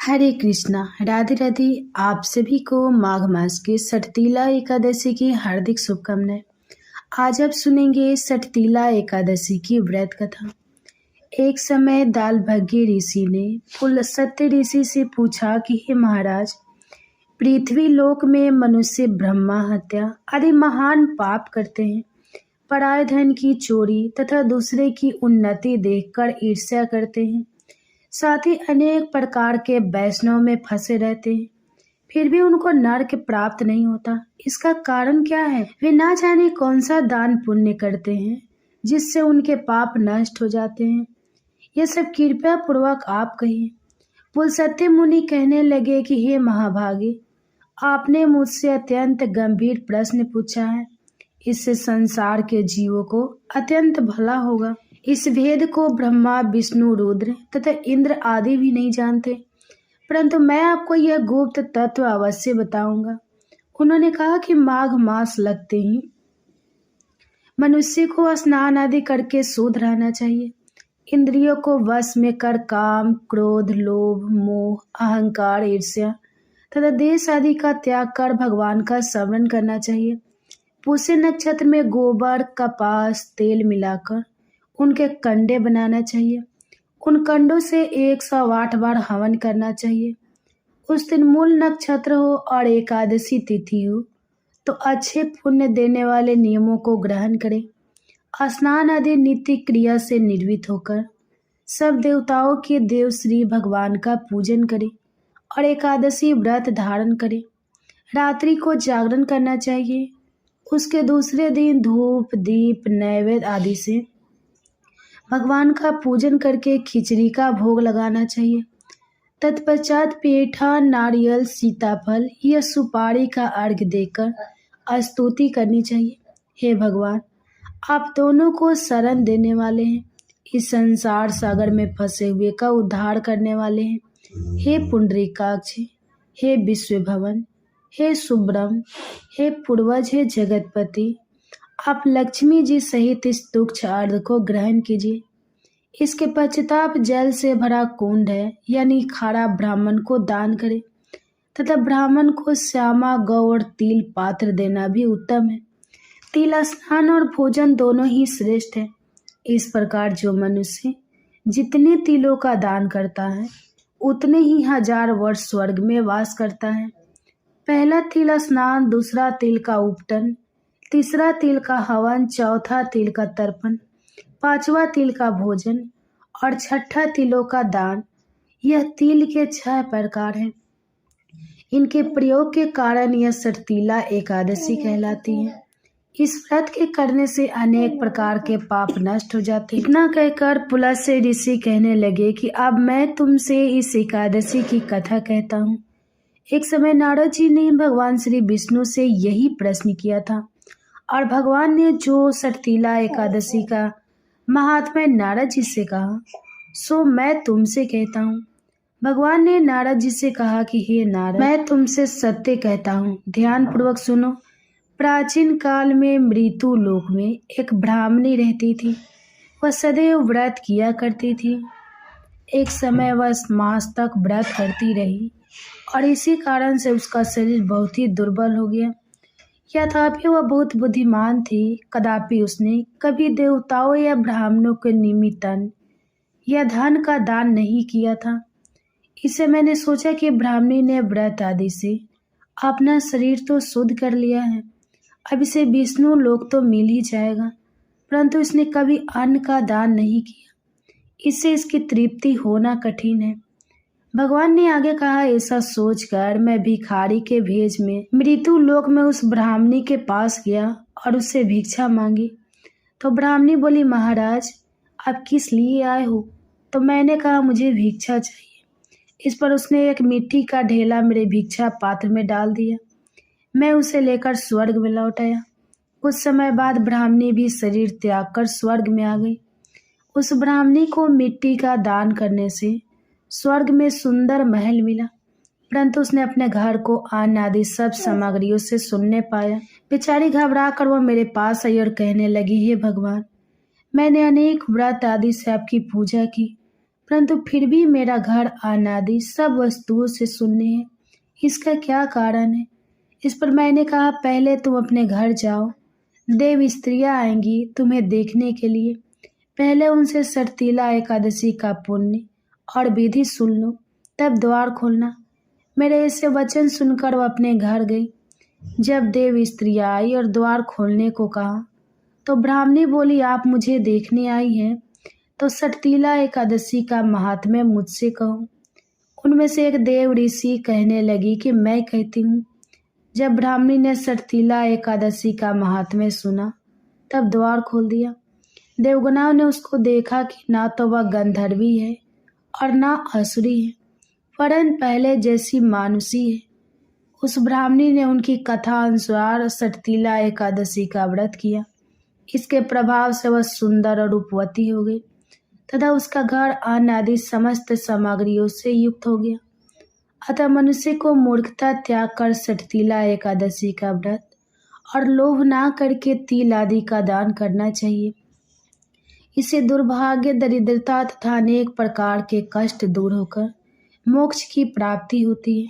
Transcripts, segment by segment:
हरे कृष्णा, राधे राधे। आप सभी को माघ मास की सठतीला एकादशी की हार्दिक शुभकामनाएं। आज आप सुनेंगे सठतीला एकादशी की व्रत कथा। एक समय दालभग्य ऋषि ने पुलस्त्य ऋषि से पूछा कि हे महाराज, पृथ्वी लोक में मनुष्य ब्रह्मा हत्या आदि महान पाप करते हैं। पराय धन की चोरी तथा दूसरे की उन्नति देखकर ईर्ष्या करते हैं। साथ ही अनेक प्रकार के वैष्णव में फंसे रहते हैं, फिर भी उनको नरक प्राप्त नहीं होता। इसका कारण क्या है? वे ना जाने कौन सा दान पुण्य करते हैं जिससे उनके पाप नष्ट हो जाते हैं। यह सब कृपया पूर्वक आप कहिए। पुलस्त्य मुनि कहने लगे कि हे महाभागे, आपने मुझसे अत्यंत गंभीर प्रश्न पूछा है। इससे संसार के जीवों को अत्यंत भला होगा। इस भेद को ब्रह्मा, विष्णु, रुद्र तथा इंद्र आदि भी नहीं जानते, परंतु मैं आपको यह गुप्त तत्व अवश्य बताऊंगा। उन्होंने कहा कि माघ मास लगते ही मनुष्य को स्नान आदि करके शुद्ध रहना चाहिए। इंद्रियों को वश में कर काम, क्रोध, लोभ, मोह, अहंकार, ईर्ष्या तथा देश आदि का त्याग कर भगवान का स्मरण करना चाहिए। पुष्य नक्षत्र में गोबर, कपास, तेल मिलाकर उनके कंडे बनाना चाहिए। उन कंडों से 108 बार हवन करना चाहिए। उस दिन मूल नक्षत्र हो और एकादशी तिथि हो तो अच्छे पुण्य देने वाले नियमों को ग्रहण करें। स्नान आदि नित्य क्रिया से निर्वित होकर सब देवताओं के देव श्री भगवान का पूजन करें और एकादशी व्रत धारण करें। रात्रि को जागरण करना चाहिए। उसके दूसरे दिन धूप, दीप, नैवेद्य आदि से भगवान का पूजन करके खिचड़ी का भोग लगाना चाहिए। तत्पश्चात पेठा, नारियल, सीताफल या सुपारी का अर्घ्य देकर स्तुति करनी चाहिए। हे भगवान, आप दोनों को शरण देने वाले हैं, इस संसार सागर में फंसे हुए का उद्धार करने वाले हैं। हे पुंडरीकाक्ष, हे विश्वभवन, हे सुब्रह्म, हे पूर्वज, हे जगतपति, आप लक्ष्मी जी सहित इस तुच्छ अर्घ्य को ग्रहण कीजिए। इसके पश्चाताप जल से भरा कुंड है यानी खारा ब्राह्मण को दान करें तथा ब्राह्मण को श्यामा, गौ और तिल पात्र देना भी उत्तम है। तिल स्नान और भोजन दोनों ही श्रेष्ठ है। इस प्रकार जो मनुष्य जितने तिलों का दान करता है उतने ही 1000 वर्ष स्वर्ग में वास करता है। पहला तिल स्नान, दूसरा तिल का उपटन, तीसरा तिल का हवन, चौथा तिल का तर्पण, पांचवा तिल का भोजन और छठा तिलों का दान। यह तिल के 6 प्रकार हैं। इनके प्रयोग के कारण यह सठतीला एकादशी कहलाती है। इस व्रत के करने से अनेक प्रकार के पाप नष्ट हो जाते हैं। इतना कहकर पुलस्त्य ऋषि कहने लगे कि अब मैं तुमसे इस एकादशी की कथा कहता हूँ। एक समय नारद जी ने भगवान श्री विष्णु से यही प्रश्न किया था और भगवान ने जो सठतीला एकादशी का महात्मा नारद जी से कहा सो मैं तुमसे कहता हूँ। भगवान ने नारद जी से कहा कि हे नारद, मैं तुमसे सत्य कहता हूँ, ध्यान पूर्वक सुनो। प्राचीन काल में मृत्यु लोक में एक ब्राह्मणी रहती थी। वह सदैव व्रत किया करती थी। एक समय वह मास तक व्रत करती रही और इसी कारण से उसका शरीर बहुत ही दुर्बल हो गया। यद्यपि वह बहुत बुद्धिमान थी, कदापि उसने कभी देवताओं या ब्राह्मणों के निमित्तन या धन का दान नहीं किया था। इससे मैंने सोचा कि ब्राह्मणी ने व्रत आदि से अपना शरीर तो शुद्ध कर लिया है, अब इसे विष्णु लोक तो मिल ही जाएगा, परंतु इसने कभी अन्न का दान नहीं किया, इससे इसकी तृप्ति होना कठिन है। भगवान ने आगे कहा, ऐसा सोचकर मैं भिखारी के भेष में मृत्यु लोक में उस ब्राह्मणी के पास गया और उससे भिक्षा मांगी। तो ब्राह्मणी बोली, महाराज आप किस लिए आए हो? तो मैंने कहा, मुझे भिक्षा चाहिए। इस पर उसने एक मिट्टी का ढेला मेरे भिक्षा पात्र में डाल दिया। मैं उसे लेकर स्वर्ग में लौट आया। कुछ समय बाद ब्राह्मणी भी शरीर त्याग कर स्वर्ग में आ गई। उस ब्राह्मणी को मिट्टी का दान करने से स्वर्ग में सुंदर महल मिला, परंतु उसने अपने घर को अन्न आदि सब सामग्रियों से सुनने पाया। बेचारी घबरा कर वह मेरे पास आई और कहने लगी, हे भगवान, मैंने अनेक व्रत आदि से आपकी पूजा की, परंतु फिर भी मेरा घर अनादि सब वस्तुओं से शून्य है। इसका क्या कारण है? इस पर मैंने कहा, पहले तुम अपने घर जाओ, देव स्त्रियां आएंगी तुम्हें देखने के लिए। पहले उनसे सटतीला एकादशी का पुण्य और विधि सुन लो, तब द्वार खोलना। मेरे ऐसे वचन सुनकर वह अपने घर गई। जब देव स्त्रियां आई और द्वार खोलने को कहा तो ब्राह्मणी बोली, आप मुझे देखने आई हैं तो सटतीला एकादशी का महात्म्य मुझसे कहो। उनमें से एक देव ऋषि कहने लगी कि मैं कहती हूँ। जब ब्राह्मणी ने सटतीला एकादशी का महात्म्य सुना तब द्वार खोल दिया। देवगणों ने उसको देखा कि ना तो वह गंधर्वी है और ना असुरी है, वरन पहले जैसी मानुषी है। उस ब्राह्मणी ने उनकी कथा अनुसार सटतीला एकादशी का व्रत किया। इसके प्रभाव से वह सुंदर और रूपवती हो गई तथा उसका घर अन्न आदि समस्त सामग्रियों से युक्त हो गया। अतः मनुष्य को मूर्खता त्याग कर सटतीला एकादशी का व्रत और लोभ ना करके तिल आदि का दान करना चाहिए। इससे दुर्भाग्य, दरिद्रता तथा अनेक प्रकार के कष्ट दूर होकर मोक्ष की प्राप्ति होती है।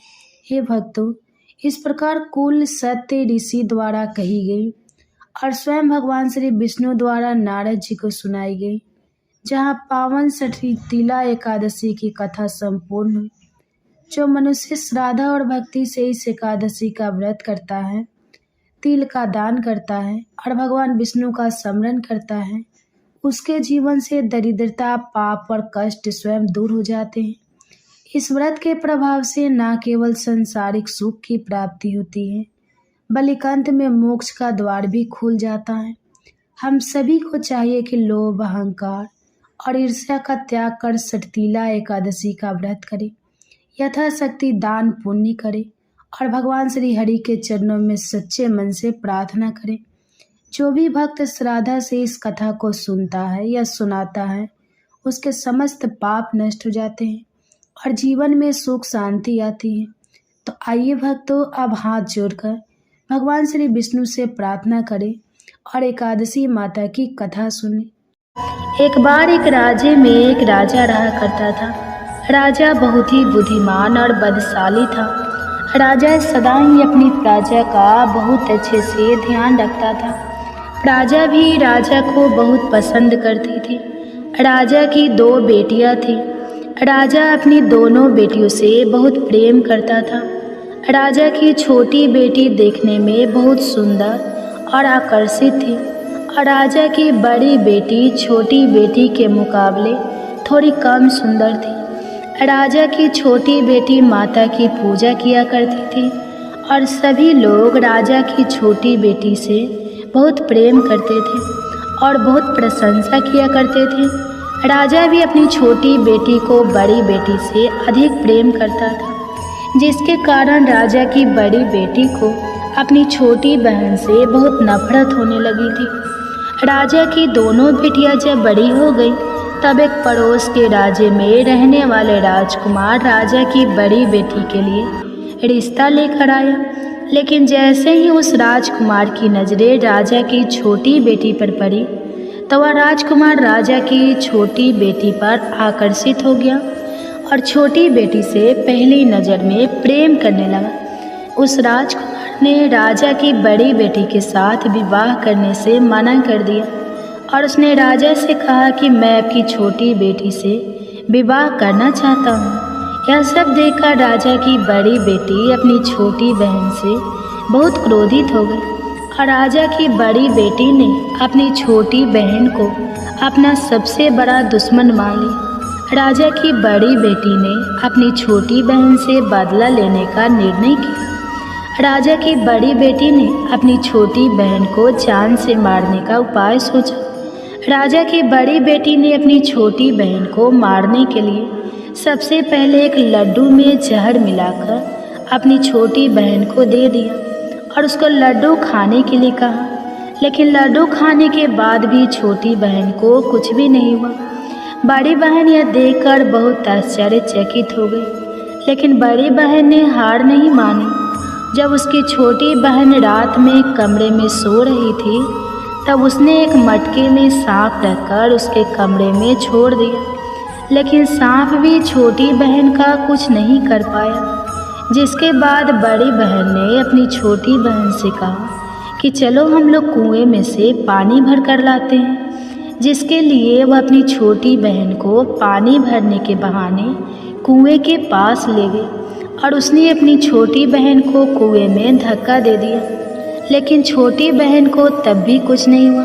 हे भक्तों, इस प्रकार कुल सत्य ऋषि द्वारा कही गई और स्वयं भगवान श्री विष्णु द्वारा नारद जी को सुनाई गई, जहाँ पावन सटतीला एकादशी की कथा संपूर्ण हुई। जो मनुष्य श्रद्धा और भक्ति से इस एकादशी का व्रत करता है, तिल का दान करता है और भगवान विष्णु का स्मरण करता है, उसके जीवन से दरिद्रता, पाप और कष्ट स्वयं दूर हो जाते हैं। इस व्रत के प्रभाव से न केवल सांसारिक सुख की प्राप्ति होती है, बल्कि अंत में मोक्ष का द्वार भी खुल जाता है। हम सभी को चाहिए कि लोभ, अहंकार और ईर्ष्या का त्याग कर सटतीला एकादशी का व्रत करें, यथाशक्ति दान पुण्य करें और भगवान श्री हरि के चरणों में सच्चे मन से प्रार्थना करें। जो भी भक्त श्रद्धा से इस कथा को सुनता है या सुनाता है, उसके समस्त पाप नष्ट हो जाते हैं और जीवन में सुख शांति आती है। तो आइए भक्तों, अब हाथ जोड़कर भगवान श्री विष्णु से प्रार्थना करें और एकादशी माता की कथा सुनें। एक बार एक राज्य में एक राजा रहा करता था। राजा बहुत ही बुद्धिमान और बलशाली था। राजा सदा ही अपनी प्रजा का बहुत अच्छे से ध्यान रखता था। प्रजा भी राजा को बहुत पसंद करती थी। राजा की 2 बेटियां थीं। राजा अपनी दोनों बेटियों से बहुत प्रेम करता था। राजा की छोटी बेटी देखने में बहुत सुंदर और आकर्षित थी और राजा की बड़ी बेटी छोटी बेटी के मुकाबले थोड़ी कम सुंदर थी। राजा की छोटी बेटी माता की पूजा किया करती थी और सभी लोग राजा की छोटी बेटी से बहुत प्रेम करते थे और बहुत प्रशंसा किया करते थे। राजा भी अपनी छोटी बेटी को बड़ी बेटी से अधिक प्रेम करता था, जिसके कारण राजा की बड़ी बेटी को अपनी छोटी बहन से बहुत नफरत होने लगी थी। राजा की दोनों बेटियां जब बड़ी हो गई, तब एक पड़ोस के राज्य में रहने वाले राजकुमार राजा की बड़ी बेटी के लिए रिश्ता लेकर आया। लेकिन जैसे ही उस राजकुमार की नज़रें राजा की छोटी बेटी पर पड़ी, तो वह राजकुमार राजा की छोटी बेटी पर आकर्षित हो गया और छोटी बेटी से पहली नज़र में प्रेम करने लगा। उस राजकुमार ने राजा की बड़ी बेटी के साथ विवाह करने से मना कर दिया और उसने राजा से कहा कि मैं आपकी छोटी बेटी से विवाह करना चाहता हूँ। यह सब देखकर राजा की बड़ी बेटी अपनी छोटी बहन से बहुत क्रोधित हो गई और राजा की बड़ी बेटी ने अपनी छोटी बहन को अपना सबसे बड़ा दुश्मन मान लिया। राजा की बड़ी बेटी ने अपनी छोटी बहन से बदला लेने का निर्णय किया। राजा की बड़ी बेटी ने अपनी छोटी बहन को जान से मारने का उपाय सोचा। राजा की बड़ी बेटी ने अपनी छोटी बहन को मारने के लिए सबसे पहले एक लड्डू में जहर मिलाकर अपनी छोटी बहन को दे दिया और उसको लड्डू खाने के लिए कहा। लेकिन लड्डू खाने के बाद भी छोटी बहन को कुछ भी नहीं हुआ। बड़ी बहन यह देखकर बहुत आश्चर्यचकित हो गई, लेकिन बड़ी बहन ने हार नहीं मानी। जब उसकी छोटी बहन रात में कमरे में सो रही थी, तब उसने एक मटके में सांप रखकर उसके कमरे में छोड़ दिया। लेकिन सांप भी छोटी बहन का कुछ नहीं कर पाया। जिसके बाद बड़ी बहन ने अपनी छोटी बहन से कहा कि चलो हम लोग कुएं में से पानी भर कर लाते हैं। जिसके लिए वह अपनी छोटी बहन को पानी भरने के बहाने कुएं के पास ले गई और उसने अपनी छोटी बहन को कुएं में धक्का दे दिया। लेकिन छोटी बहन को तब भी कुछ नहीं हुआ,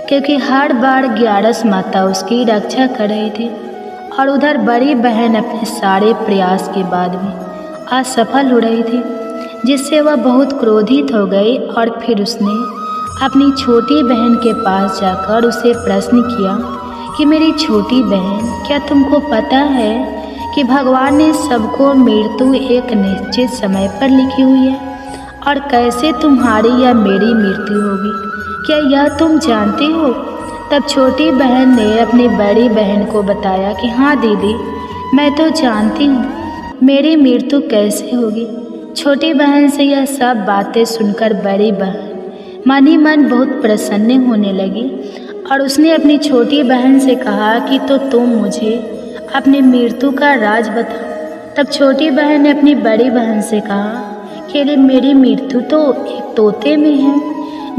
क्योंकि हर बार ग्यारस माता उसकी रक्षा कर रही थी। और उधर बड़ी बहन अपने सारे प्रयास के बाद भी असफल हो रही थी, जिससे वह बहुत क्रोधित हो गई। और फिर उसने अपनी छोटी बहन के पास जाकर उसे प्रश्न किया कि मेरी छोटी बहन, क्या तुमको पता है कि भगवान ने सबको मृत्यु एक निश्चित समय पर लिखी हुई है, और कैसे तुम्हारी या मेरी मृत्यु होगी, क्या यह तुम जानते हो? तब छोटी बहन ने अपनी बड़ी बहन को बताया कि हाँ दीदी, मैं तो जानती हूँ मेरी मृत्यु कैसे होगी। छोटी बहन से यह सब बातें सुनकर बड़ी बहन मन ही मन बहुत प्रसन्न होने लगी और उसने अपनी छोटी बहन से कहा कि तो तुम मुझे अपनी मृत्यु का राज बता। तब छोटी बहन ने अपनी बड़ी बहन से कहा कि मेरी मृत्यु तो एक तोते में है,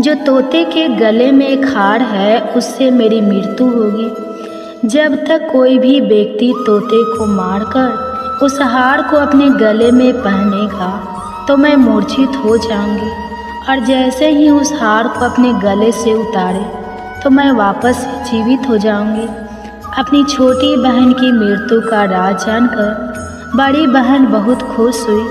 जो तोते के गले में एक हार है, उससे मेरी मृत्यु होगी। जब तक कोई भी व्यक्ति तोते को मारकर उस हार को अपने गले में पहनेगा तो मैं मूर्छित हो जाऊंगी, और जैसे ही उस हार को अपने गले से उतारे तो मैं वापस जीवित हो जाऊंगी। अपनी छोटी बहन की मृत्यु का राज जानकर बड़ी बहन बहुत खुश हुई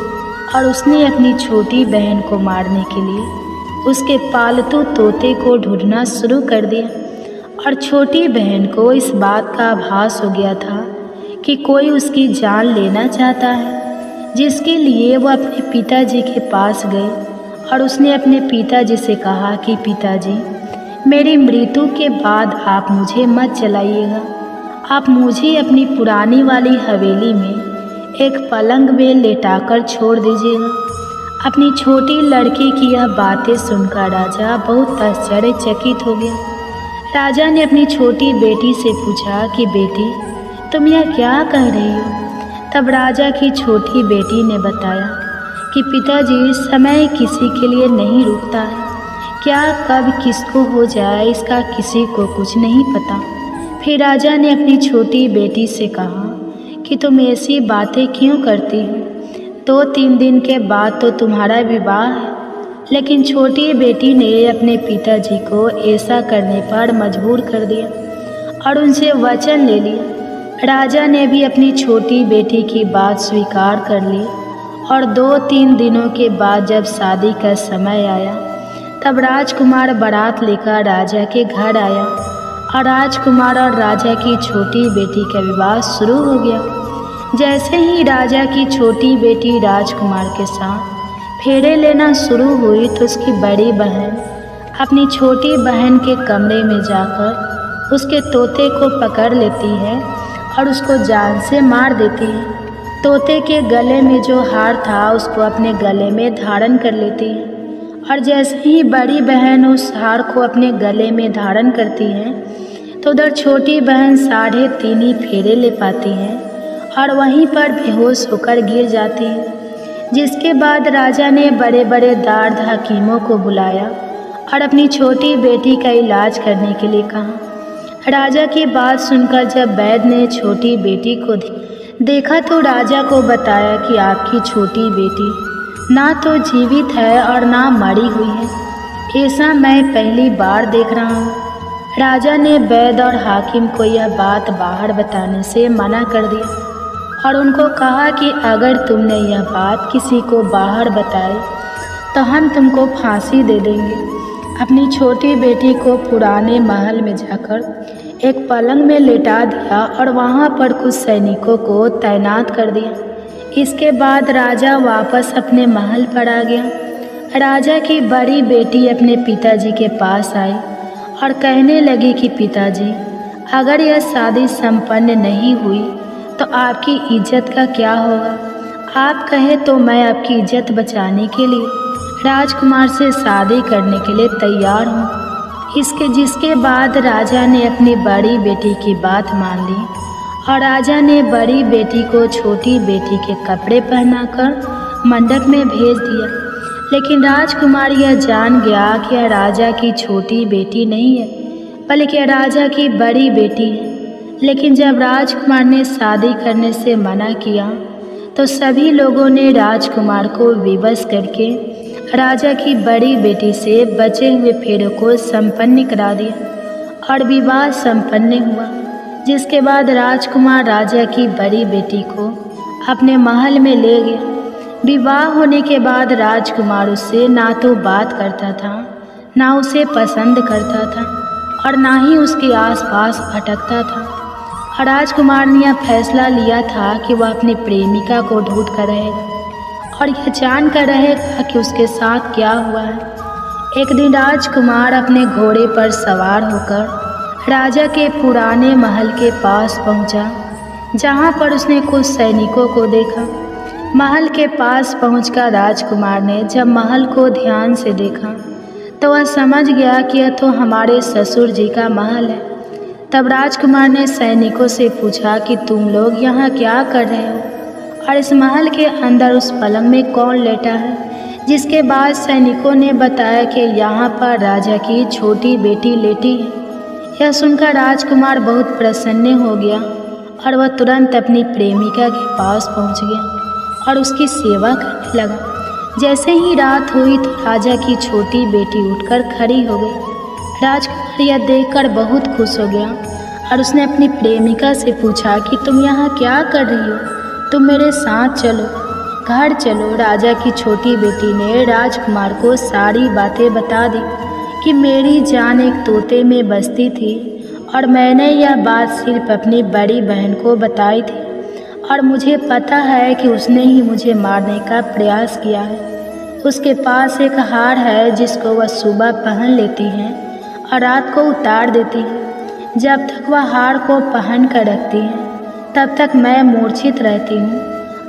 और उसने अपनी छोटी बहन को मारने के लिए उसके पालतू तोते को ढूंढना शुरू कर दिया। और छोटी बहन को इस बात का आभास हो गया था कि कोई उसकी जान लेना चाहता है, जिसके लिए वो अपने पिताजी के पास गई और उसने अपने पिताजी से कहा कि पिताजी, मेरी मृत्यु के बाद आप मुझे मत जलाइएगा, आप मुझे अपनी पुरानी वाली हवेली में एक पलंग में लेटाकर छोड़ दीजिएगा। अपनी छोटी लड़की की यह बातें सुनकर राजा बहुत आश्चर्यचकित हो गया। राजा ने अपनी छोटी बेटी से पूछा कि बेटी, तुम यह क्या कह रही हो? तब राजा की छोटी बेटी ने बताया कि पिताजी, समय किसी के लिए नहीं रुकता है, क्या कब किसको हो जाए इसका किसी को कुछ नहीं पता। फिर राजा ने अपनी छोटी बेटी से कहा कि तुम ऐसी बातें क्यों करती हो? 2-3 दिन के बाद तो तुम्हारा विवाह है। लेकिन छोटी बेटी ने अपने पिताजी को ऐसा करने पर मजबूर कर दिया और उनसे वचन ले लिया। राजा ने भी अपनी छोटी बेटी की बात स्वीकार कर ली और 2-3 दिनों के बाद जब शादी का समय आया तब राजकुमार बारात लेकर राजा के घर आया और राजकुमार और राजा की छोटी बेटी का विवाह शुरू हो गया। जैसे ही राजा की छोटी बेटी राजकुमार के साथ फेरे लेना शुरू हुई तो उसकी बड़ी बहन अपनी छोटी बहन के कमरे में जाकर उसके तोते को पकड़ लेती है और उसको जान से मार देती है। तोते के गले में जो हार था उसको अपने गले में धारण कर लेती है और जैसे ही बड़ी बहन उस हार को अपने गले में धारण करती है तो उधर छोटी बहन 3.5 फेरे ले पाती है और वहीं पर बेहोश होकर गिर जाती है। जिसके बाद राजा ने बड़े बड़े दार्द हकीमों को बुलाया और अपनी छोटी बेटी का इलाज करने के लिए कहा। राजा की बात सुनकर जब वैद्य ने छोटी बेटी को देखा तो राजा को बताया कि आपकी छोटी बेटी ना तो जीवित है और ना मरी हुई है। ऐसा मैं पहली बार देख रहा हूँ। राजा ने वैद्य और हाकिम को यह बात बाहर बताने से मना कर दिया और उनको कहा कि अगर तुमने यह बात किसी को बाहर बताई तो हम तुमको फांसी दे देंगे। अपनी छोटी बेटी को पुराने महल में जाकर एक पलंग में लेटा दिया और वहाँ पर कुछ सैनिकों को तैनात कर दिया। इसके बाद राजा वापस अपने महल पर आ गया। राजा की बड़ी बेटी अपने पिताजी के पास आई और कहने लगी कि पिताजी, अगर यह शादी संपन्न नहीं हुई तो आपकी इज्जत का क्या होगा? आप कहे तो मैं आपकी इज्जत बचाने के लिए राजकुमार से शादी करने के लिए तैयार हूँ। जिसके बाद राजा ने अपनी बड़ी बेटी की बात मान ली और राजा ने बड़ी बेटी को छोटी बेटी के कपड़े पहनाकर मंडप में भेज दिया। लेकिन राजकुमार यह जान गया कि यह राजा की छोटी बेटी नहीं है, बल्कि राजा की बड़ी बेटी है। लेकिन जब राजकुमार ने शादी करने से मना किया तो सभी लोगों ने राजकुमार को विवश करके राजा की बड़ी बेटी से बचे हुए फेरों को संपन्न करा दिया और विवाह संपन्न हुआ। जिसके बाद राजकुमार राजा की बड़ी बेटी को अपने महल में ले गया। विवाह होने के बाद राजकुमार उससे ना तो बात करता था, ना उसे पसंद करता था और ना ही उसके आसपास भटकता था। और राजकुमार ने यह फैसला लिया था कि वह अपनी प्रेमिका को ढूंढ कर रहेगा और यह जान कर रहेगा कि उसके साथ क्या हुआ है। एक दिन राजकुमार अपने घोड़े पर सवार होकर राजा के पुराने महल के पास पहुंचा, जहां पर उसने कुछ सैनिकों को देखा। महल के पास पहुंचकर राजकुमार ने जब महल को ध्यान से देखा तो वह समझ गया कि यह तो हमारे ससुर जी का महल है। तब राजकुमार ने सैनिकों से पूछा कि तुम लोग यहाँ क्या कर रहे हो और इस महल के अंदर उस पलंग में कौन लेटा है। जिसके बाद सैनिकों ने बताया कि यहाँ पर राजा की छोटी बेटी लेटी है। यह सुनकर राजकुमार बहुत प्रसन्न हो गया और वह तुरंत अपनी प्रेमिका के पास पहुँच गया और उसकी सेवा करने लगा। जैसे ही रात हुई तो राजा की छोटी बेटी उठकर खड़ी हो गई। राजकुमार यह देखकर बहुत खुश हो गया और उसने अपनी प्रेमिका से पूछा कि तुम यहाँ क्या कर रही हो, तुम मेरे साथ चलो, घर चलो। राजा की छोटी बेटी ने राजकुमार को सारी बातें बता दी कि मेरी जान एक तोते में बसती थी और मैंने यह बात सिर्फ अपनी बड़ी बहन को बताई थी और मुझे पता है कि उसने ही मुझे मारने का प्रयास किया है। उसके पास एक हार है जिसको वह सुबह पहन लेती है और रात को उतार देती है। जब तक वह हार को पहन कर रखती है तब तक मैं मूर्छित रहती हूँ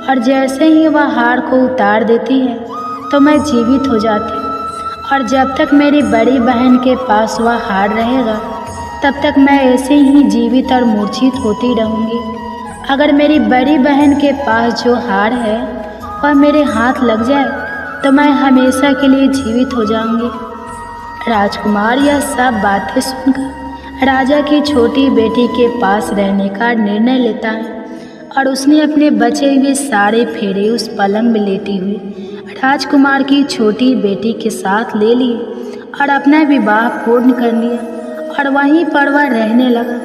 और जैसे ही वह हार को उतार देती है तो मैं जीवित हो जाती हूँ। और जब तक मेरी बड़ी बहन के पास वह हार रहेगा तब तक मैं ऐसे ही जीवित और मूर्छित होती रहूँगी। अगर मेरी बड़ी बहन के पास जो हार है वह मेरे हाथ लग जाए तो मैं हमेशा के लिए जीवित हो जाऊँगी। राजकुमार यह सब बातें सुनकर राजा की छोटी बेटी के पास रहने का निर्णय लेता है और उसने अपने बचे हुए सारे फेरे उस पलंग में लेटी हुई राजकुमार की छोटी बेटी के साथ ले लिए और अपना विवाह पूर्ण कर लिया और वहीं पर वह रहने लगा।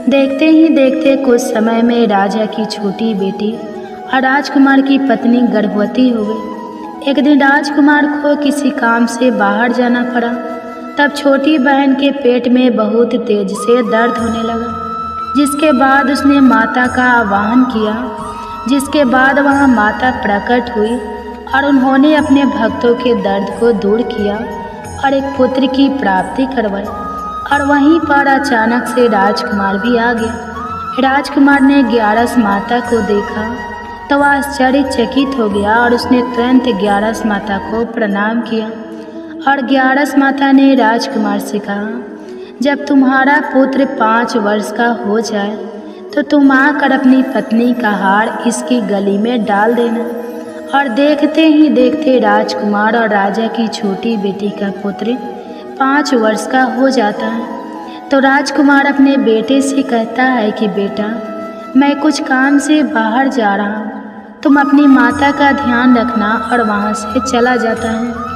देखते ही देखते कुछ समय में राजा की छोटी बेटी और राजकुमार की पत्नी गर्भवती हो गई। एक दिन राजकुमार को किसी काम से बाहर जाना पड़ा। तब छोटी बहन के पेट में बहुत तेज से दर्द होने लगा, जिसके बाद उसने माता का आह्वान किया। जिसके बाद वहाँ माता प्रकट हुई और उन्होंने अपने भक्तों के दर्द को दूर किया और एक पुत्र की प्राप्ति करवाई। और वहीं पर अचानक से राजकुमार भी आ गया। राजकुमार ने ग्यारस माता को देखा तो वह आश्चर्यचकित हो गया और उसने तुरंत ग्यारस माता को प्रणाम किया। और ग्यारस माता ने राजकुमार से कहा, जब तुम्हारा पुत्र 5 वर्ष का हो जाए तो तुम आकर अपनी पत्नी का हार इसकी गली में डाल देना। और देखते ही देखते राजकुमार और राजा की छोटी बेटी का पुत्र 5 वर्ष का हो जाता है। तो राजकुमार अपने बेटे से कहता है कि बेटा, मैं कुछ काम से बाहर जा रहा हूँ, तुम अपनी माता का ध्यान रखना। और वहाँ से चला जाता है।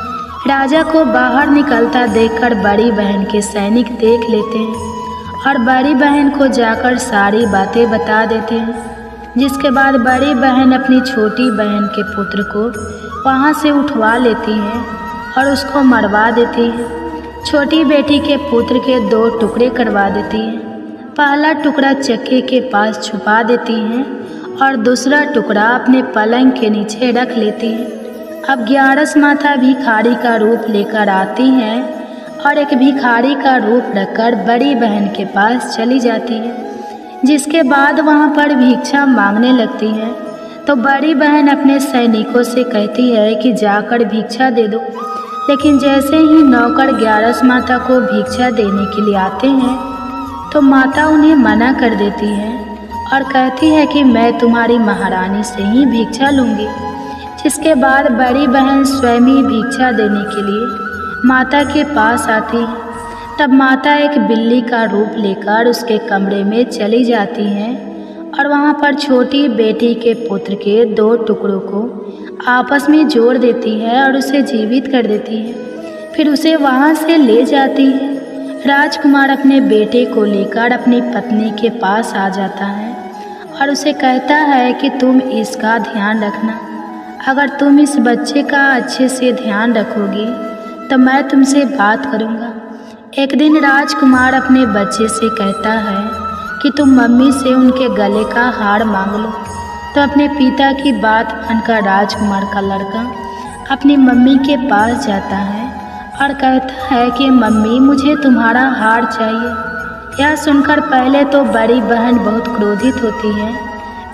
राजा को बाहर निकलता देखकर बड़ी बहन के सैनिक देख लेते हैं और बड़ी बहन को जाकर सारी बातें बता देते हैं। जिसके बाद बड़ी बहन अपनी छोटी बहन के पुत्र को वहाँ से उठवा लेती है और उसको मरवा देती है। छोटी बेटी के पुत्र के 2 टुकड़े करवा देती है। पहला टुकड़ा चक्के के पास छुपा देती हैं और दूसरा टुकड़ा अपने पलंग के नीचे रख लेती है। अब ग्यारस माता भिखारी का रूप लेकर आती हैं और एक भिखारी का रूप रखकर बड़ी बहन के पास चली जाती है। जिसके बाद वहाँ पर भिक्षा मांगने लगती है। तो बड़ी बहन अपने सैनिकों से कहती है कि जाकर भिक्षा दे दो। लेकिन जैसे ही नौकर ग्यारस माता को भिक्षा देने के लिए आते हैं तो माता उन्हें मना कर देती है और कहती है कि मैं तुम्हारी महारानी से ही भिक्षा लूँगी। जिसके बाद बड़ी बहन स्वयं ही भिक्षा देने के लिए माता के पास आती है। तब माता एक बिल्ली का रूप लेकर उसके कमरे में चली जाती हैं और वहाँ पर छोटी बेटी के पुत्र के 2 टुकड़ों को आपस में जोड़ देती है और उसे जीवित कर देती है। फिर उसे वहाँ से ले जाती है। राजकुमार अपने बेटे को लेकर अपनी पत्नी के पास आ जाता है और उसे कहता है कि तुम इसका ध्यान रखना। अगर तुम इस बच्चे का अच्छे से ध्यान रखोगी तो मैं तुमसे बात करूँगा। एक दिन राजकुमार अपने बच्चे से कहता है कि तुम मम्मी से उनके गले का हार मांग लो। तो अपने पिता की बात मानकर राजकुमार का लड़का अपनी मम्मी के पास जाता है और कहता है कि मम्मी मुझे तुम्हारा हार चाहिए। यह सुनकर पहले तो बड़ी बहन बहुत क्रोधित होती है,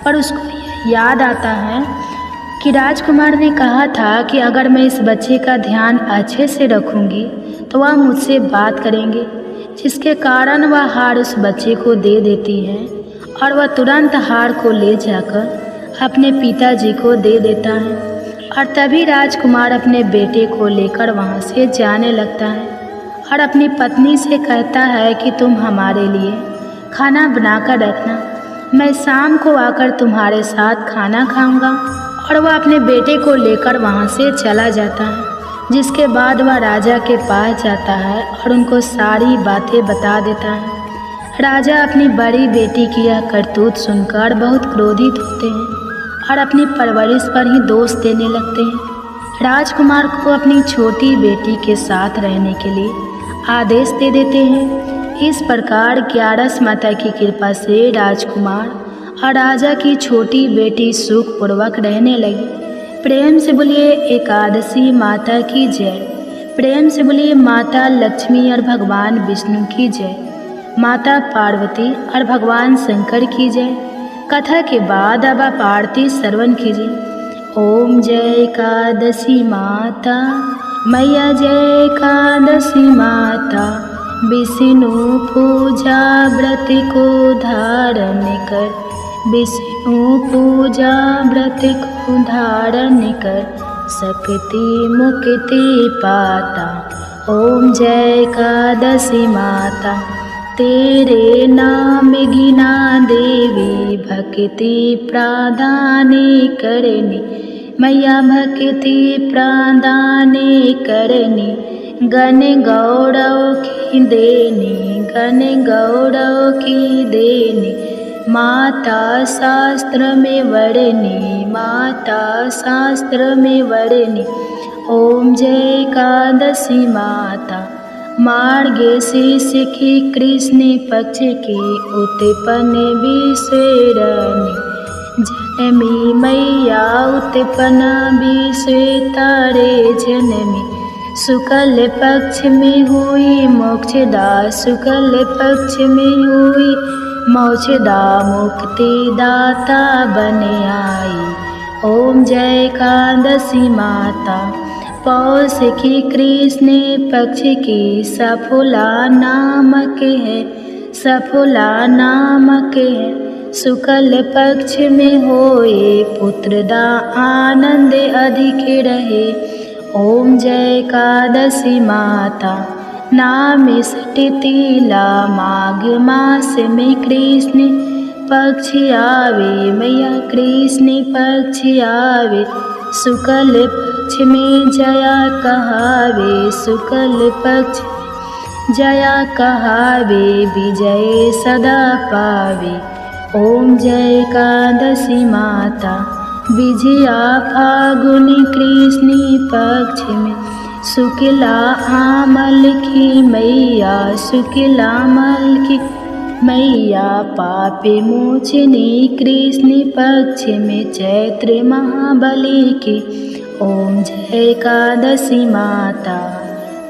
पर उसको याद आता है कि राजकुमार ने कहा था कि अगर मैं इस बच्चे का ध्यान अच्छे से रखूंगी तो वह मुझसे बात करेंगे, जिसके कारण वह हार उस बच्चे को दे देती है और वह तुरंत हार को ले जाकर अपने पिताजी को दे देता है। और तभी राजकुमार अपने बेटे को लेकर वहाँ से जाने लगता है और अपनी पत्नी से कहता है कि तुम हमारे लिए खाना बनाकर रखना, मैं शाम को आकर तुम्हारे साथ खाना खाऊंगा। और वह अपने बेटे को लेकर वहाँ से चला जाता है। जिसके बाद वह राजा के पास जाता है और उनको सारी बातें बता देता है। राजा अपनी बड़ी बेटी की यह करतूत सुनकर बहुत क्रोधित होते हैं और अपनी परवरिश पर ही दोष देने लगते हैं। राजकुमार को अपनी छोटी बेटी के साथ रहने के लिए आदेश दे देते हैं। इस प्रकार 11 माता की कृपा से राजकुमार और राजा की छोटी बेटी सुखपूर्वक रहने लगी। प्रेम से बोलिए एकादशी माता की जय। प्रेम से बोलिए माता लक्ष्मी और भगवान विष्णु की जय, माता पार्वती और भगवान शंकर की जय। कथा के बाद अब आप आरती श्रवण कीजिए। ओम जय एकादशी माता मैया, जय एकादशी माता, विष्णु पूजा व्रत को धारण कर, विष्णु पूजा व्रत को धारण कर, शक्ति मुक्ति पाता। ओम जय एकादशी माता, तेरे नाम गिना देवी, भक्ति प्रदान करनी मैया, भक्ति प्रदान करनी, गण गौरव की देनी, गण गौरव की देनी, माता शास्त्र में वर्णी, माता शास्त्र में वर्णी। ओम जय एकादशी माता, मार्गशीर्ष की कृष्ण पक्ष की उत्पन्न विश्वरणी, जनमी मैया उत्पन्न विश्व तारे जनमी, शुक्ल पक्ष में हुई मोक्षदा, शुक्ल पक्ष में हुई मोक्षदा, मुक्ति दाता बन आई। ओम जय एकादशी माता, पौष की कृष्ण पक्ष की सफला नामक है, सफला नामक है, शुक्ल पक्ष में होए पुत्रदा, आनंद अधिक रहे। ओम जय एकादशी माता, नाम सटितिला, माघ मास में कृष्ण पक्ष आवे मैया, कृष्ण पक्ष आवे, शुक्ल पक्ष में जया कहावे, शुक्ल पक्ष जया कहावे, विजय सदा पावे। ओम जय एकादशी माता, विजया फागुन कृष्ण पक्ष में, शुक्ला आमल की मैया, शुक्ला आमल की मैया, पापे मोचनी कृष्ण पक्ष में, चैत्र महाबली की। ओम जय एकादशी माता,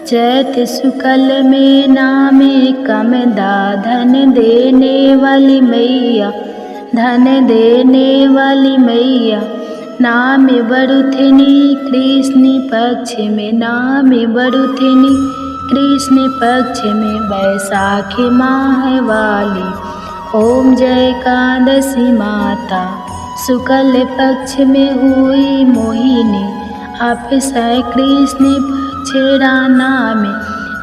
चैत शुक्ल में नामे कमदा, धन देने वाली मैया, धन देने वाली मैया, नाम बरुथिनी कृष्ण पक्ष में, नाम बरुथिनी कृष्ण पक्ष में, बैसाखी माह वाली। ओम जय एकादशी माता, शुक्ल पक्ष में हुई मोहिनी, आप श्री कृष्ण पक्ष नाम,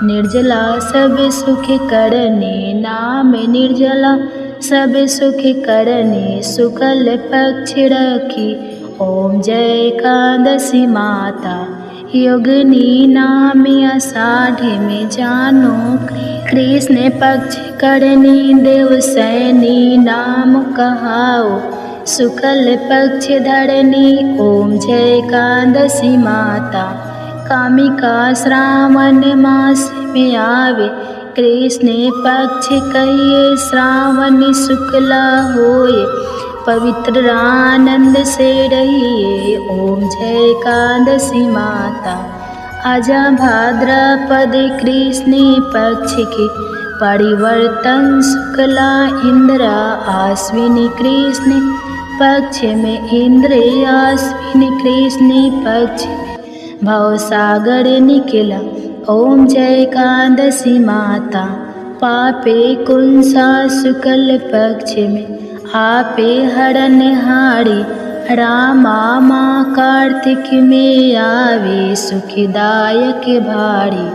निर्जला सब सुख करने नाम, निर्जला सब सुख करने, शुक्ल पक्ष रखी। ओम जय एकादशी माता, योगिनी नाम आषाढ़ में जानो, कृष्ण पक्ष करनी देवसैनी नाम कहाओ, शुक्ल पक्ष धरनी। ओम जय एकादशी माता, कामिका श्रावण मास में आवे, कृष्ण पक्ष कहिए श्रावण शुक्ला होए, पवित्र आनंद से रहिए। ओम जय एकादशी माता, आजा भाद्रपद कृष्ण पक्ष के परिवर्तन शुक्ला इंद्र आश्विनी, कृष्ण पक्ष में इंद्र आश्विनी, कृष्ण पक्ष में भवसागर निकला। ओम जय एकादशी माता, पापे कुंसा शुक्ल पक्ष में आपे हरणहारी, रामा माँ कार्तिक में आवे सुखदायक भारी।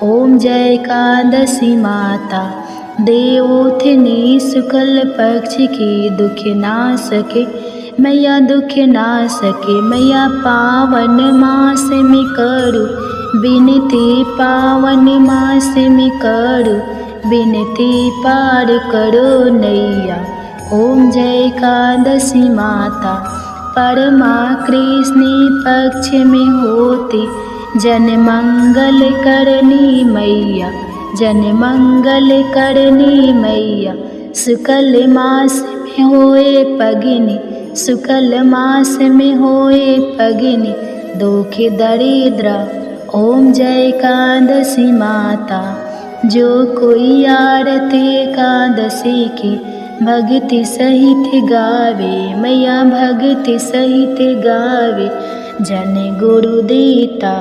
ओम जय एकादशी माता, देवोत्थिनी शुक्ल पक्ष की दुख ना सके, मैया दुख ना सके, मैया पावन मास में करूँ विनती, पावन मास में करूँ विनती, पार करो नैया। ओम जय एकादशी माता, परमा कृष्ण पक्ष में होती, जन मंगल करनी मैया, जन मंगल करनी मैया, शुक्ल मास में होए पगिनी, शुक्ल मास में होए पगिनी, दुख दरिद्र। ओम जय एकादशी माता, जो कोई आरती एकादशी की भक्ति सहित गावे, मैया भक्ति सहित गावे, जन गुरु देता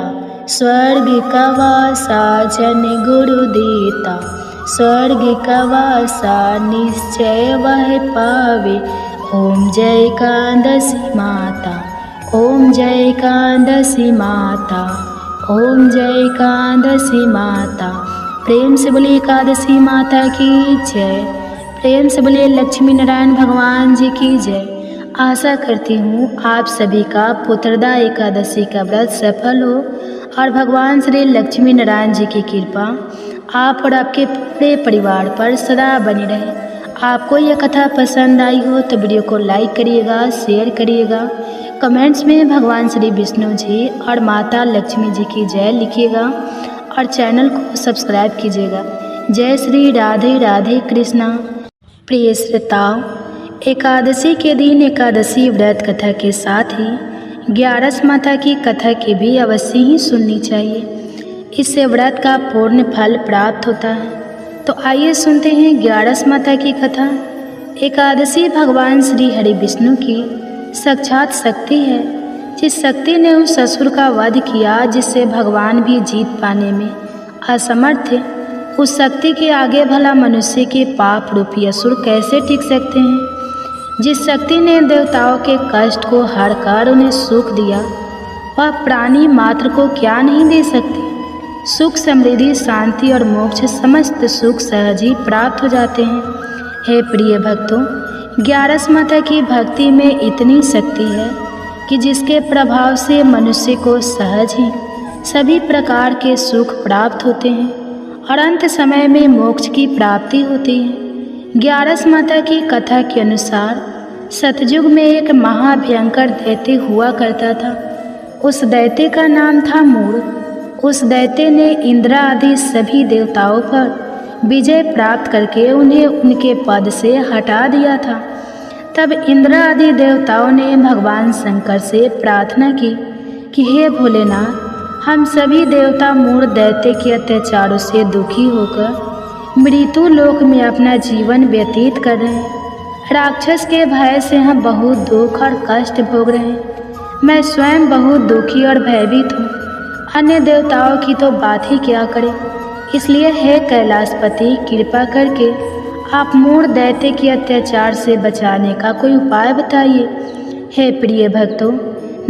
स्वर्ग का वासा, जन गुरु देता स्वर्ग का वासा, निश्चय वह पावे। ओम जय एकादशी माता, ओम जय एकादशी माता, ओम जय एकादशी माता। प्रेम से बोलिए एकादशी माता की जय, प्रेम से बोलिए लक्ष्मी नारायण भगवान जी की जय। आशा करती हूँ आप सभी का पुत्रदा एकादशी का व्रत सफल हो और भगवान श्री लक्ष्मी नारायण जी की कृपा आप और आपके पूरे परिवार पर सदा बनी रहे। आपको यह कथा पसंद आई हो तो वीडियो को लाइक करिएगा, शेयर करिएगा, कमेंट्स में भगवान श्री विष्णु जी और माता लक्ष्मी जी की जय लिखिएगा और चैनल को सब्सक्राइब कीजिएगा। जय श्री राधे राधे कृष्णा। प्रिय श्रोताओ, एकादशी के दिन एकादशी व्रत कथा के साथ ही 11 माता की कथा की भी अवश्य ही सुननी चाहिए। इससे व्रत का पूर्ण फल प्राप्त होता है। तो आइए सुनते हैं 11 माता की कथा। एकादशी भगवान श्री हरि विष्णु की साक्षात शक्ति है, जिस शक्ति ने उस असुर का वध किया जिससे भगवान भी जीत पाने में असमर्थ थे। उस शक्ति के आगे भला मनुष्य के पाप रूपी असुर कैसे टिक सकते हैं। जिस शक्ति ने देवताओं के कष्ट को हरकर उन्हें सुख दिया, वह प्राणी मात्र को क्या नहीं दे सकती। सुख, समृद्धि, शांति और मोक्ष समस्त सुख सहज ही प्राप्त हो जाते हैं। हे प्रिय भक्तों, 11 माता की भक्ति में इतनी शक्ति है कि जिसके प्रभाव से मनुष्य को सहज ही सभी प्रकार के सुख प्राप्त होते हैं और अंत समय में मोक्ष की प्राप्ति होती है। 11 माता की कथा के अनुसार सतयुग में एक महाभयंकर दैत्य हुआ करता था। उस दैत्य का नाम था मूढ़। उस दैत्य ने इंद्र आदि सभी देवताओं पर विजय प्राप्त करके उन्हें उनके पद से हटा दिया था। तब इंद्र आदि देवताओं ने भगवान शंकर से प्रार्थना की कि हे भोलेनाथ, हम सभी देवता मूढ़ दैत्य के अत्याचारों से दुखी होकर मृत्यु लोक में अपना जीवन व्यतीत कर रहे हैं। राक्षस के भय से हम बहुत दुख और कष्ट भोग रहे हैं। मैं स्वयं बहुत दुखी और भयभीत हूँ। अन्य देवताओं की तो बात ही क्या करें। इसलिए हे कैलाशपति, कृपा करके आप मूढ़ दैत्य के अत्याचार से बचाने का कोई उपाय बताइए। हे प्रिय भक्तों,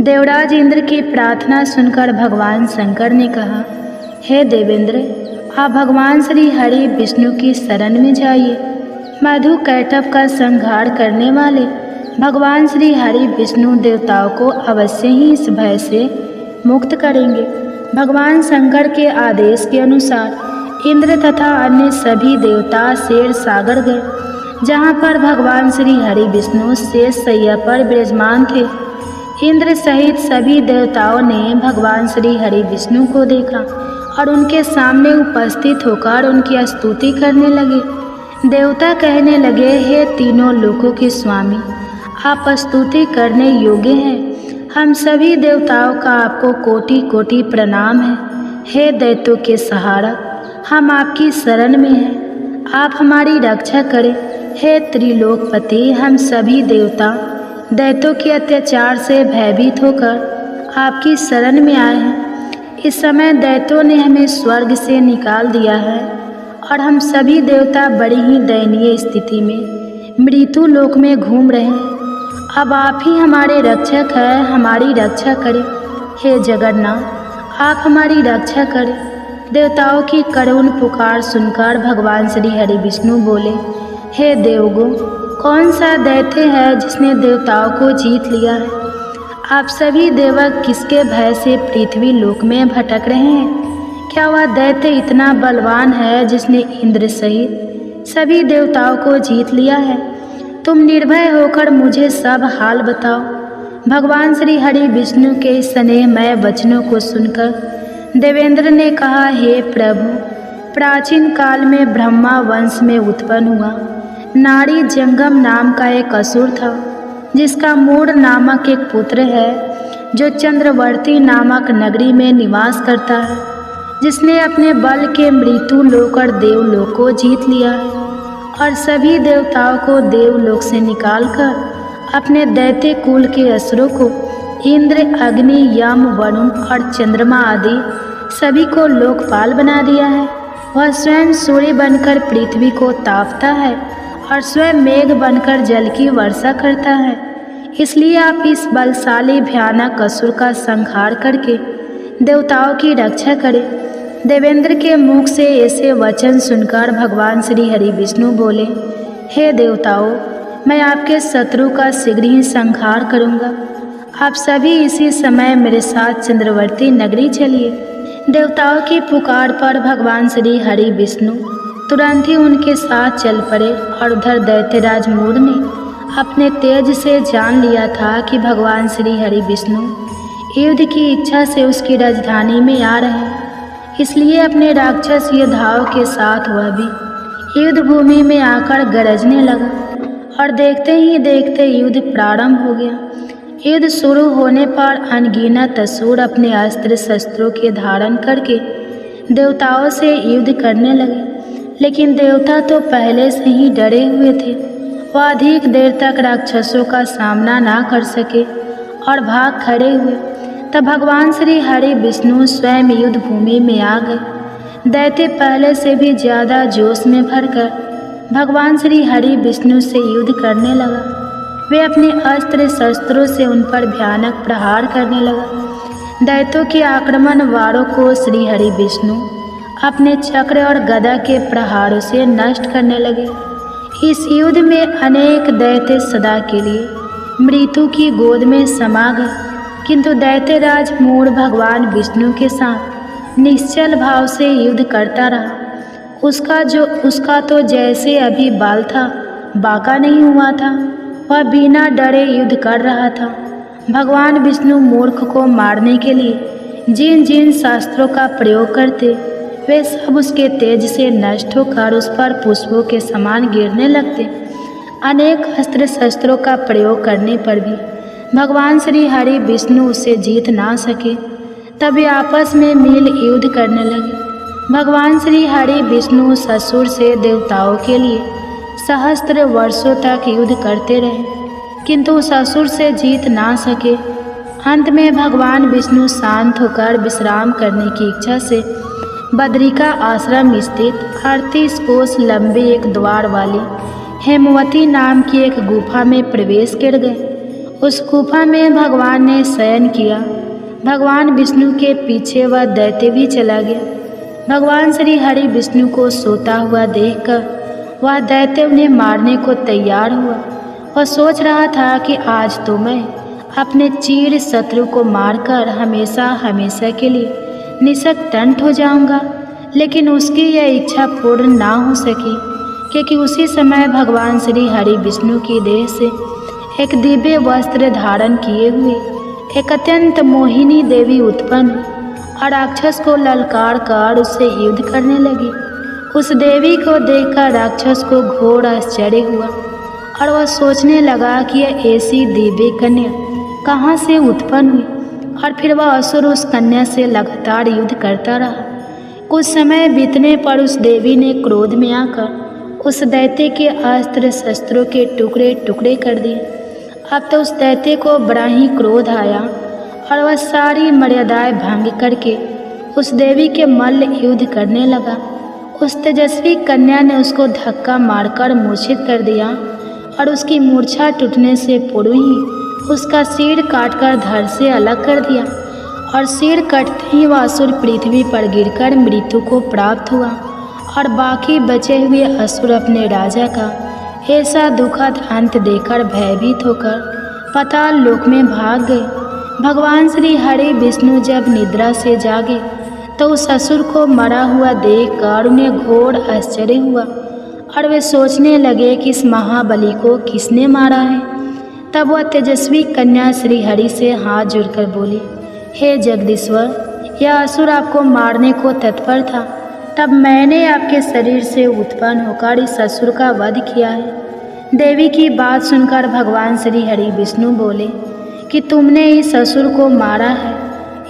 देवराज इंद्र की प्रार्थना सुनकर भगवान शंकर ने कहा, हे देवेंद्र, आप भगवान श्री हरि विष्णु की शरण में जाइए। मधु कैटभ का संहार करने वाले भगवान श्री हरि विष्णु देवताओं को अवश्य ही इस भय से मुक्त करेंगे। भगवान शंकर के आदेश के अनुसार इंद्र तथा अन्य सभी देवता शेर सागर गए, जहाँ पर भगवान श्री हरि विष्णु शेष शैया पर विराजमान थे। इंद्र सहित सभी देवताओं ने भगवान श्री हरि विष्णु को देखा और उनके सामने उपस्थित होकर उनकी स्तुति करने लगे। देवता कहने लगे, हे तीनों लोकों के स्वामी, आप स्तुति करने योग्य हैं। हम सभी देवताओं का आपको कोटि कोटि प्रणाम है। हे दैत्यों के सहारा, हम आपकी शरण में हैं, आप हमारी रक्षा करें। हे त्रिलोकपति, हम सभी देवता दैत्यों के अत्याचार से भयभीत होकर आपकी शरण में आए हैं। इस समय दैत्यों ने हमें स्वर्ग से निकाल दिया है और हम सभी देवता बड़ी ही दयनीय स्थिति में मृत्यु लोक में घूम रहे हैं। अब आप ही हमारे रक्षक हैं, हमारी रक्षा करें। हे जगन्नाथ, आप हमारी रक्षा करें। देवताओं की करुण पुकार सुनकर भगवान श्री हरि विष्णु बोले, हे देवगो, कौन सा दैत्य है जिसने देवताओं को जीत लिया है? आप सभी देवक किसके भय से पृथ्वी लोक में भटक रहे हैं? क्या वह दैत्य इतना बलवान है जिसने इंद्र सहित सभी देवताओं को जीत लिया है? तुम निर्भय होकर मुझे सब हाल बताओ। भगवान श्री हरि विष्णु के स्नेहमय वचनों को सुनकर देवेंद्र ने कहा, हे प्रभु, प्राचीन काल में ब्रह्मा वंश में उत्पन्न हुआ नारी जंगम नाम का एक असुर था, जिसका मूढ़ नामक एक पुत्र है, जो चंद्रवर्ती नामक नगरी में निवास करता है, जिसने अपने बल के मृत्यु लोक और देवलोक को जीत लिया है और सभी देवताओं को देवलोक से निकालकर अपने दैत्य कुल के असुरों को इंद्र, अग्नि, यम, वरुण और चंद्रमा आदि सभी को लोकपाल बना दिया है। वह स्वयं सूर्य बनकर पृथ्वी को तापता है और स्वयं मेघ बनकर जल की वर्षा करता है। इसलिए आप इस बलशाली भयानक असुर का संहार करके देवताओं की रक्षा करें। देवेंद्र के मुख से ऐसे वचन सुनकर भगवान श्री हरि विष्णु बोले, हे देवताओं, मैं आपके शत्रु का शीघ्र ही संहार करूँगा। आप सभी इसी समय मेरे साथ चंद्रवर्ती नगरी चलिए। देवताओं की पुकार पर भगवान श्री हरि विष्णु तुरंत ही उनके साथ चल पड़े और उधर दैत्यराज मूढ़ ने अपने तेज से जान लिया था कि भगवान श्री हरि विष्णु युद्ध की इच्छा से उसकी राजधानी में आ रहे हैं। इसलिए अपने राक्षस योद्धाओं के साथ वह भी युद्ध भूमि में आकर गरजने लगा और देखते ही देखते युद्ध प्रारंभ हो गया। युद्ध शुरू होने पर अनगिनत असुर अपने अस्त्र शस्त्रों के धारण करके देवताओं से युद्ध करने लगे, लेकिन देवता तो पहले से ही डरे हुए थे। वह अधिक देर तक राक्षसों का सामना ना कर सके और भाग खड़े हुए। तब भगवान श्री हरि विष्णु स्वयं युद्ध भूमि में आ गए। दैत्य पहले से भी ज़्यादा जोश में भरकर भगवान श्री हरि विष्णु से युद्ध करने लगा। वे अपने अस्त्र शस्त्रों से उन पर भयानक प्रहार करने लगा। दैत्यों के आक्रमण वारों को श्री हरि विष्णु अपने चक्र और गदा के प्रहारों से नष्ट करने लगे। इस युद्ध में अनेक दैत्य सदा के लिए मृत्यु की गोद में समा गए, किंतु दैत्यराज मूढ़ भगवान विष्णु के साथ निश्चल भाव से युद्ध करता रहा। उसका तो जैसे अभी बाल था, बांका नहीं हुआ था। वह बिना डरे युद्ध कर रहा था। भगवान विष्णु मूर्ख को मारने के लिए जिन जिन शास्त्रों का प्रयोग करते, वे सब उसके तेज से नष्ट होकर उस पर पुष्पों के समान गिरने लगते। अनेक अस्त्र शस्त्रों का प्रयोग करने पर भी भगवान श्री हरि विष्णु उसे जीत ना सके। तब वे आपस में मिल युद्ध करने लगे। भगवान श्री हरि विष्णु उस असुर से देवताओं के लिए सहस्त्र वर्षों तक युद्ध करते रहे, किंतु उस असुर से जीत ना सके। अंत में भगवान विष्णु शांत होकर विश्राम करने की इच्छा से बद्रिका आश्रम स्थित 38 कोस लंबे एक द्वार वाली हेमवती नाम की एक गुफा में प्रवेश कर गए। उस गुफा में भगवान ने शयन किया। भगवान विष्णु के पीछे वह दैत्य भी चला गया। भगवान श्री हरि विष्णु को सोता हुआ देखकर वह दैत्य उन्हें मारने को तैयार हुआ। वह सोच रहा था कि आज तो मैं अपने चीर शत्रु को मारकर हमेशा हमेशा के लिए निशक्तंठ हो जाऊंगा, लेकिन उसकी यह इच्छा पूर्ण ना हो सकी, क्योंकि उसी समय भगवान श्री हरि विष्णु की देह से एक दिव्य वस्त्र धारण किए हुए एक अत्यंत मोहिनी देवी उत्पन्न हुई और राक्षस को ललकार कर उससे युद्ध करने लगी। उस देवी को देखकर राक्षस को घोर आश्चर्य हुआ और वह सोचने लगा कि यह ऐसी दिव्य कन्या कहाँ से उत्पन्न हुई, और फिर वह असुर उस कन्या से लगातार युद्ध करता रहा। कुछ समय बीतने पर उस देवी ने क्रोध में आकर उस दैत्य के अस्त्र शस्त्रों के टुकड़े टुकड़े कर दिए। अब तो उस दैत्य को बड़ा ही क्रोध आया और वह सारी मर्यादाएं भंग करके उस देवी के मल्ल युद्ध करने लगा। उस तेजस्वी कन्या ने उसको धक्का मारकर मूर्छित कर दिया और उसकी मूर्छा टूटने से पूर्व ही उसका सिर काटकर धड़ से अलग कर दिया, और सिर कटते ही वह असुर पृथ्वी पर गिरकर मृत्यु को प्राप्त हुआ और बाकी बचे हुए असुर अपने राजा का ऐसा दुखद अंत देखकर भयभीत होकर पाताल लोक में भाग गए। भगवान श्री हरि विष्णु जब निद्रा से जागे तो उस असुर को मरा हुआ देखकर उन्हें घोर आश्चर्य हुआ और वे सोचने लगे कि इस महाबली को किसने मारा है। तब वह तेजस्वी कन्या श्री हरि से हाथ जोड़कर बोली, हे जगदीश्वर, यह असुर आपको मारने को तत्पर था, तब मैंने आपके शरीर से उत्पन्न होकर इस असुर का वध किया है। देवी की बात सुनकर भगवान श्री हरि विष्णु बोले कि तुमने इस असुर को मारा है,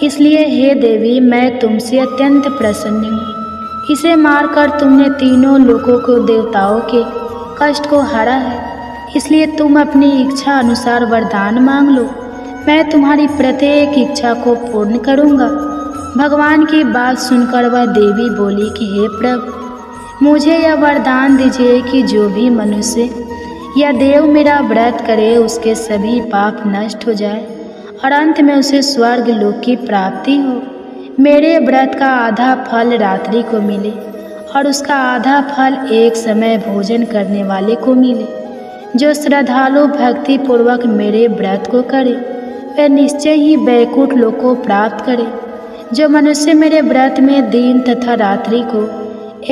इसलिए हे देवी मैं तुमसे अत्यंत प्रसन्न हूँ। इसे मारकर तुमने तीनों लोकों को देवताओं के कष्ट को हरा है, इसलिए तुम अपनी इच्छा अनुसार वरदान मांग लो, मैं तुम्हारी प्रत्येक इच्छा को पूर्ण करूँगा। भगवान की बात सुनकर वह देवी बोली कि हे प्रभु, मुझे यह वरदान दीजिए कि जो भी मनुष्य या देव मेरा व्रत करे उसके सभी पाप नष्ट हो जाए और अंत में उसे स्वर्ग लोक की प्राप्ति हो। मेरे व्रत का आधा फल रात्रि को मिले और उसका आधा फल एक समय भोजन करने वाले को मिले। जो श्रद्धालु भक्ति पूर्वक मेरे व्रत को करे वह निश्चय ही वैकुंठ लोक को प्राप्त करे। जो मनुष्य मेरे व्रत में दिन तथा रात्रि को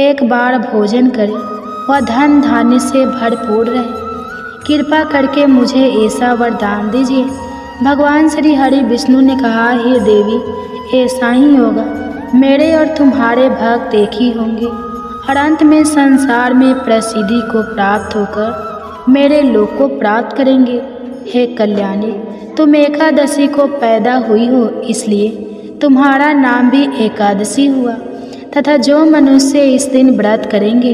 एक बार भोजन करे वह धन धान्य से भरपूर रहे। कृपा करके मुझे ऐसा वरदान दीजिए। भगवान श्री हरि विष्णु ने कहा, हे देवी, ऐसा ही होगा। मेरे और तुम्हारे भक्त एक ही होंगे और अंत में संसार में प्रसिद्धि को प्राप्त होकर मेरे लोक को प्राप्त करेंगे। हे कल्याणी, तुम एकादशी को पैदा हुई हो, इसलिए तुम्हारा नाम भी एकादशी हुआ, तथा जो मनुष्य इस दिन व्रत करेंगे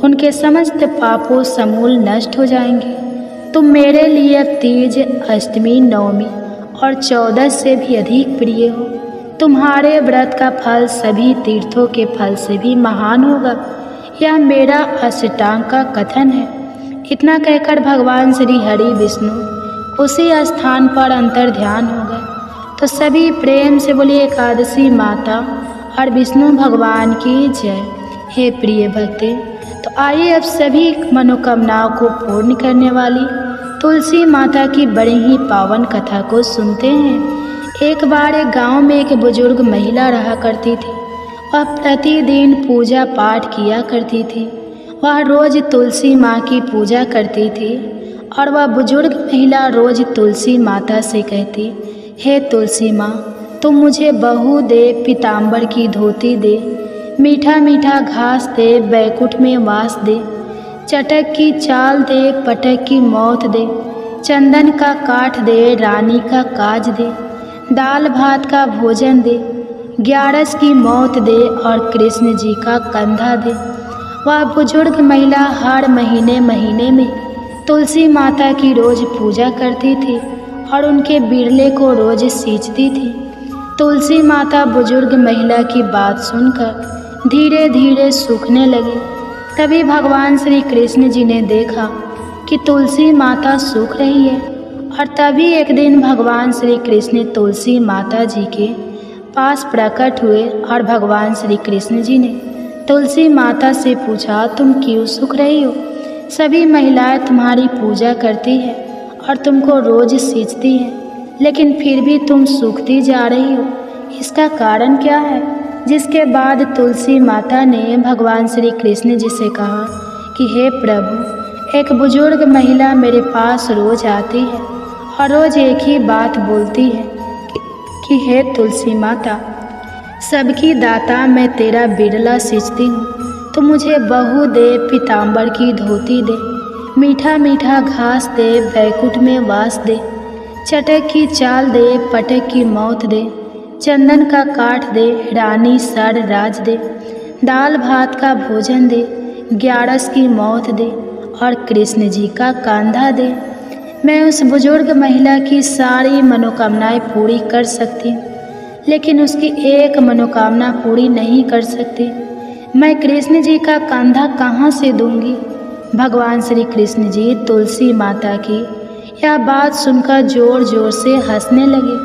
उनके समस्त पापों समूल नष्ट हो जाएंगे। तुम मेरे लिए अब तीज, अष्टमी, नवमी और 14 से भी अधिक प्रिय हो। तुम्हारे व्रत का फल सभी तीर्थों के फल से भी महान होगा। यह मेरा अष्टांग का कथन है। इतना कहकर भगवान श्री हरि विष्णु उसी स्थान पर अंतर ध्यान हो गए। तो सभी प्रेम से बोलिए एकादशी माता और विष्णु भगवान की जय। हे प्रिय भक्ते, तो आइए अब सभी मनोकामनाओं को पूर्ण करने वाली तुलसी माता की बड़ी ही पावन कथा को सुनते हैं। एक बार एक गांव में एक बुजुर्ग महिला रहा करती थी। वह प्रतिदिन पूजा पाठ किया करती थी। वह रोज तुलसी माँ की पूजा करती थी और वह बुजुर्ग महिला रोज तुलसी माता से कहती, हे तुलसी माँ, तुम मुझे बहू दे, पीताम्बर की धोती दे, मीठा मीठा घास दे, बैकुंठ में वास दे, चटक की चाल दे, पटक की मौत दे, चंदन का काठ दे, रानी का काज दे, दाल भात का भोजन दे, ग्यारस की मौत दे और कृष्ण जी का कंधा दे। वह बुजुर्ग महिला हर महीने में तुलसी माता की रोज पूजा करती थी और उनके बिरले को रोज सींचती थी। तुलसी माता बुजुर्ग महिला की बात सुनकर धीरे धीरे सूखने लगे। तभी भगवान श्री कृष्ण जी ने देखा कि तुलसी माता सूख रही है। और तभी एक दिन भगवान श्री कृष्ण तुलसी माता जी के पास प्रकट हुए और भगवान श्री कृष्ण जी ने तुलसी माता से पूछा, तुम क्यों सूख रही हो? सभी महिलाएं तुम्हारी पूजा करती है और तुमको रोज सींचती है, लेकिन फिर भी तुम सूखती जा रही हो, इसका कारण क्या है? जिसके बाद तुलसी माता ने भगवान श्री कृष्ण जी से कहा कि हे प्रभु, एक बुजुर्ग महिला मेरे पास रोज आती है और रोज एक ही बात बोलती है कि हे तुलसी माता, सबकी दाता मैं तेरा बिरला सींचती हूँ, तो मुझे बहू दे, पीताम्बर की धोती दे, मीठा मीठा घास दे, बैकुंठ में वास दे, चटक की चाल दे, पटक की मौत दे, चंदन का काठ दे, रानी सर राज दे, दाल भात का भोजन दे, ग्यारस की मौत दे और कृष्ण जी का कंधा दे। मैं उस बुजुर्ग महिला की सारी मनोकामनाएं पूरी कर सकती हूँ, लेकिन उसकी एक मनोकामना पूरी नहीं कर सकती। मैं कृष्ण जी का कंधा कहाँ से दूंगी? भगवान श्री कृष्ण जी तुलसी माता की यह बात सुनकर जोर जोर से हंसने लगे।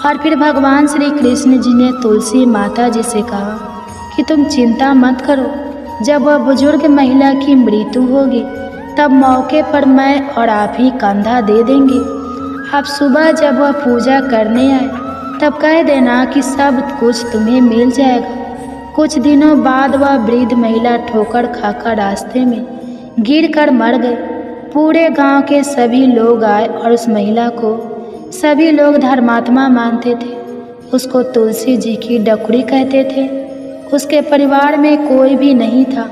और फिर भगवान श्री कृष्ण जी ने तुलसी माता जी से कहा कि तुम चिंता मत करो, जब वह बुजुर्ग महिला की मृत्यु होगी तब मौके पर मैं और आप ही कंधा दे देंगे। आप सुबह जब वह पूजा करने आए तब कह देना कि सब कुछ तुम्हें मिल जाएगा। कुछ दिनों बाद वह वृद्ध महिला ठोकर खाकर रास्ते में गिरकर मर गई। पूरे गांव के सभी लोग आए और उस महिला को सभी लोग धर्मात्मा मानते थे। उसको तुलसी जी की डकुरी कहते थे। उसके परिवार में कोई भी नहीं था,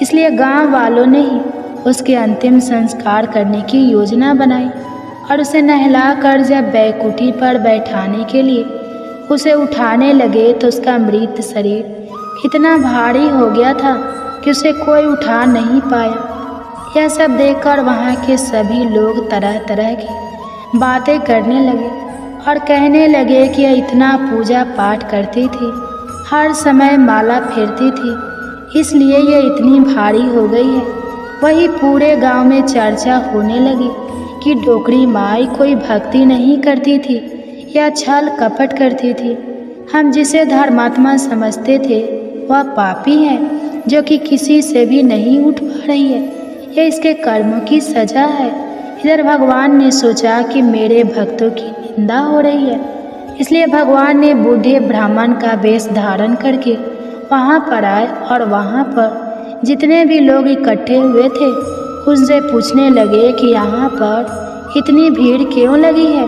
इसलिए गांव वालों ने ही उसके अंतिम संस्कार करने की योजना बनाई और उसे नहलाकर जब बैकुंठी पर बैठाने के लिए उसे उठाने लगे तो उसका मृत शरीर इतना भारी हो गया था कि उसे कोई उठा नहीं पाया। यह सब देखकर वहाँ के सभी लोग तरह तरह की बातें करने लगे और कहने लगे कि यह इतना पूजा पाठ करती थी, हर समय माला फेरती थी, इसलिए यह इतनी भारी हो गई है। वही पूरे गांव में चर्चा होने लगी कि डोकरी माई कोई भक्ति नहीं करती थी या छल कपट करती थी। हम जिसे धर्मात्मा समझते थे वह पापी है जो कि किसी से भी नहीं उठ पा रही है। यह इसके कर्मों की सजा है। इधर भगवान ने सोचा कि मेरे भक्तों की निंदा हो रही है, इसलिए भगवान ने बूढ़े ब्राह्मण का वेश धारण करके वहाँ पर आए और वहाँ पर जितने भी लोग इकट्ठे हुए थे उनसे पूछने लगे कि यहाँ पर इतनी भीड़ क्यों लगी है,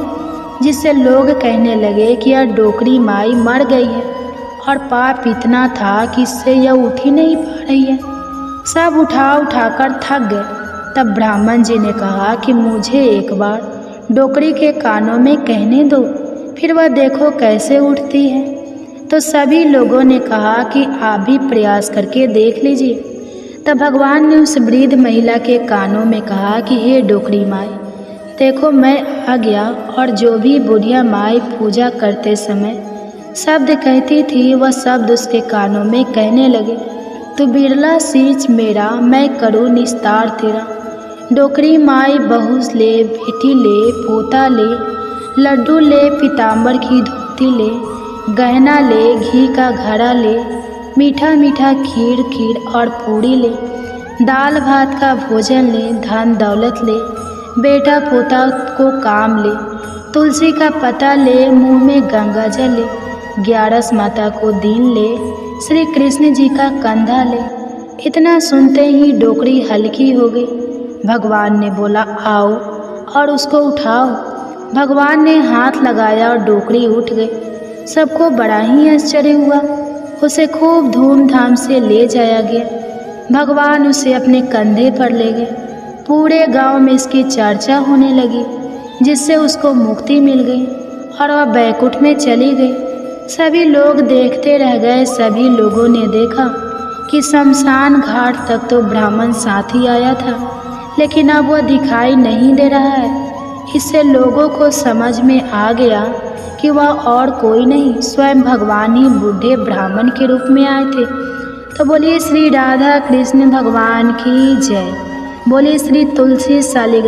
जिससे लोग कहने लगे कि यह डोकरी माई मर गई है और पाप इतना था कि इससे यह उठ ही नहीं पा रही है। सब उठाकर थक गए। तब ब्राह्मण जी ने कहा कि मुझे एक बार डोकरी के कानों में कहने दो, फिर वह देखो कैसे उठती है। तो सभी लोगों ने कहा कि आप भी प्रयास करके देख लीजिए। तब भगवान ने उस वृद्ध महिला के कानों में कहा कि हे डोकरी माई, देखो मैं आ गया। और जो भी बुढ़िया माई पूजा करते समय शब्द कहती थी वह शब्द उसके कानों में कहने लगे, तू बिरला सींच मेरा, मैं करूँ निस्तार तेरा। डोकरी माई बहू ले, बेटी ले, पोता ले, लड्डू ले, पीताम्बर की धोती ले, गहना ले, घी का घड़ा ले, मीठा मीठा खीर और पूड़ी ले, दाल भात का भोजन ले, धन दौलत ले, बेटा पोता को काम ले, तुलसी का पत्ता ले, मुंह में गंगा जल ले, 11 माता को दीन ले, श्री कृष्ण जी का कंधा ले। इतना सुनते ही डोकरी हल्की हो गई। भगवान ने बोला, आओ और उसको उठाओ। भगवान ने हाथ लगाया और डोकरी उठ गई। सबको बड़ा ही आश्चर्य हुआ। उसे खूब धूमधाम से ले जाया गया। भगवान उसे अपने कंधे पर ले गए। पूरे गांव में इसकी चर्चा होने लगी, जिससे उसको मुक्ति मिल गई और वह बैकुंठ में चली गई। सभी लोग देखते रह गए। सभी लोगों ने देखा कि शमशान घाट तक तो ब्राह्मण साथी आया था, लेकिन अब वह दिखाई नहीं दे रहा है। इससे लोगों को समझ में आ गया कि वह और कोई नहीं, स्वयं भगवान ही बूढ़े ब्राह्मण के रूप में आए थे। तो बोलिए श्री राधा कृष्ण भगवान की जय। बोलिए श्री तुलसी शालिग्राम